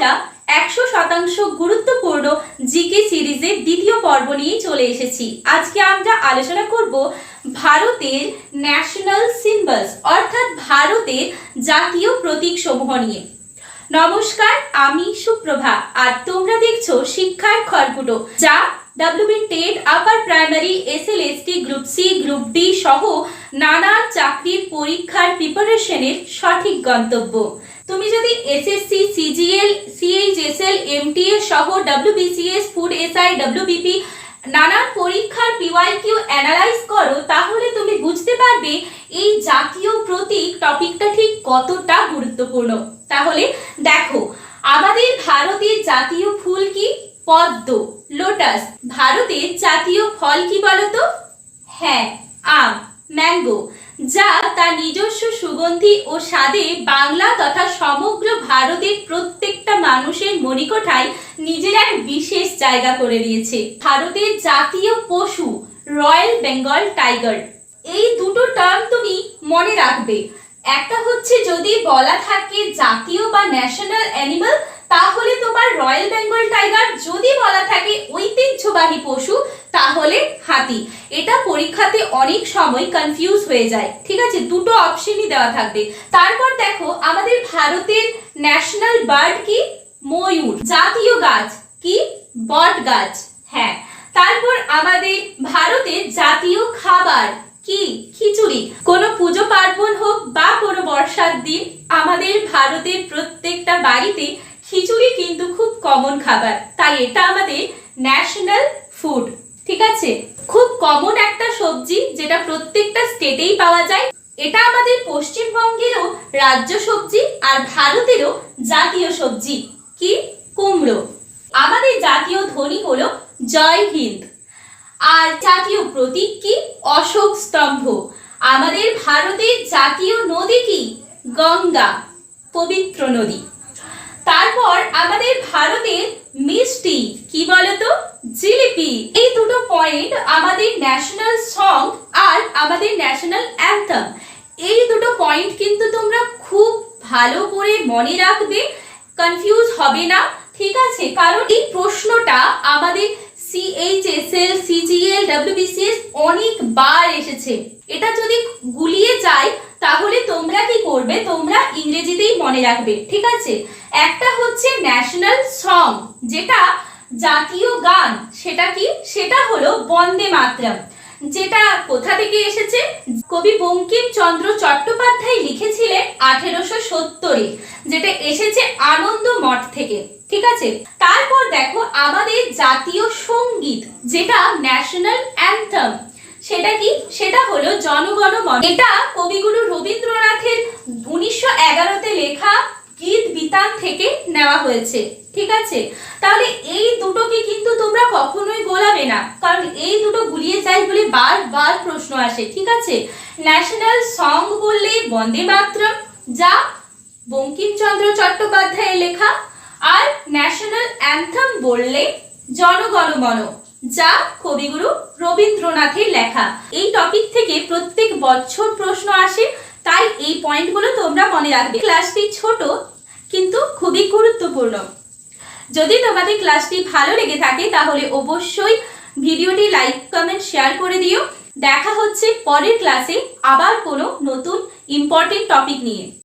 আমরা 100% গুরুত্বপূর্ণ জিকে সিরিজের দ্বিতীয় পর্ব নিয়ে চলে এসেছি। আজকে আমরা আলোচনা করব ভারতের ন্যাশনাল সিম্বলস অর্থাৎ ভারতের জাতীয় প্রতীক সমূহ নিয়ে। নমস্কার, আমি সুপ্রভা আর তোমরা দেখছো শিক্ষার খড়কুটো, যা WB TET upper primary SLST group C group D সহ নানা চাকরির পরীক্ষার প্রিপারেশনের সঠিক গন্তব্য। তুমি যদি SSC, CGL, CHSL, MTA সহ WBCS, ফুড SI, WBP নানান পরীক্ষার PYQ অ্যানালাইজ করো, তাহলে তুমি বুঝতে পারবে এই জাতীয় প্রতীক টপিকটা ঠিক কতটা গুরুত্বপূর্ণ। তাহলে দেখো, আমাদের ভারতের জাতীয় ফুল কি? পদ্ম, লোটাস। ভারতের জাতীয় ফল কি বলতো? হ্যাঁ, আম, ম্যাঙ্গো, যা তার নিজস্ব সুগন্ধি ও স্বাদে বাংলা তথা সমগ্র ভারতের প্রত্যেকটা মানুষের মনিকোঠায় নিজের এক বিশেষ জায়গা করে দিয়েছে। ভারতের জাতীয় পশু রয়্যাল বেঙ্গল টাইগার। এই দুটো টার্ম তুমি মনে রাখবে। একটা হচ্ছে যদি বলা থাকে জাতীয় বা ন্যাশনাল অ্যানিমাল, তাহলে তোমার রয়্যাল বেঙ্গল টাইগার। যদি বলা থাকে ঐতিহ্যবাহী পশু, তাহলে হাতি। এটা পরীক্ষাতে অনেক সময় কনফিউজ হয়ে যায়, ঠিক আছে? দুটো অপশনই দেওয়া থাকবে। তারপর দেখো, আমাদের ভারতের ন্যাশনাল বার্ড কি? ময়ূর। জাতীয় গাছ কি? বট গাছ। হ্যাঁ। তারপর আমাদের ভারতের জাতীয় খাবার কি? খিচুড়ি। কোনো পুজো পার্বণ হোক বা কোনো বর্ষার দিন, আমাদের ভারতের প্রত্যেকটা বাড়িতে খিচুড়ি কিন্তু খুব কমন খাবার, তাই এটা আমাদের ন্যাশনাল ফুড, ঠিক আছে? খুব কমন একটা সবজি, যেটা প্রত্যেকটা স্টেটেই পাওয়া যায়। এটা আমাদের পশ্চিমবঙ্গেরও রাজ্য সবজি আর ভারতেরও জাতীয় সবজি কি? কুমড়ো। আমাদের জাতীয় ধ্বনি হলো জয় হিন্দ। আর জাতীয় প্রতীক কি? অশোক স্তম্ভ। আমাদের ভারতের জাতীয় নদী কি? গঙ্গা, পবিত্র নদী। তারপর আমাদের ভারতের মিষ্টি কি বলতো? জিলিপি। এই দুটো পয়েন্ট আমাদের ন্যাশনাল সং আর আমাদের ন্যাশনাল অ্যান্থেম। এই দুটো পয়েন্ট কিন্তু তোমরা খুব ভালো করে মনে রাখবে, কনফিউজ হবে না, ঠিক আছে? কারণ এই প্রশ্নটা আমাদের CHSL, CGL, WBCS অনেকবার এসেছে। এটা যদি গুলিয়ে যায়, তাহলে তোমরা কি করবে? তোমরা ইংরেজিতেই মনে রাখবে, ঠিক আছে? একটা হচ্ছে ন্যাশনাল সং, যেটা জাতীয় গান। সেটা কি? সেটা হলো বন্দে মাতরম। যেটা কোথা থেকে এসেছে? কবি বঙ্কিমচন্দ্র চট্টোপাধ্যায় লিখেছিলেন 1870-এ, যেটা এসেছে আনন্দ মঠ থেকে, ঠিক আছে? তারপর দেখো, আমাদের জাতীয় সঙ্গীত যেটা ন্যাশনাল অ্যান্থেম, সেটা কি? সেটা হলো জনগণ মন। এটা কবিগুরু রবীন্দ্রনাথের 1911-তে লেখা গীত বিতান থেকে নেওয়া হয়েছে, ঠিক আছে? তাহলে এই দুটোকে কিন্তু তোমরা কখনোই গোলাবে না, কারণ এই দুটো গুলিয়ে যায় বলে বারবার প্রশ্ন আসে, ঠিক আছে? ন্যাশনাল সং বললে বন্দে মাতরম, যা বঙ্কিমচন্দ্র চট্টোপাধ্যায়ের লেখা, আর ন্যাশনাল অ্যান্থেম বললে জনগণ মন, যা কবিগুরু রবীন্দ্রনাথের লেখা। এই টপিক থেকে প্রত্যেক বছর প্রশ্ন আসে, তাই এই পয়েন্টগুলো তোমরা মনে রাখবে। ক্লাসটি ছোট কিন্তু খুবই গুরুত্বপূর্ণ। যদি তোমাদের ক্লাসটি ভালো লেগে থাকে, তাহলে অবশ্যই ভিডিওটি লাইক, কমেন্ট, শেয়ার করে দিও। দেখা হচ্ছে পরের ক্লাসে আবার কোনো নতুন ইম্পর্টেন্ট টপিক নিয়ে।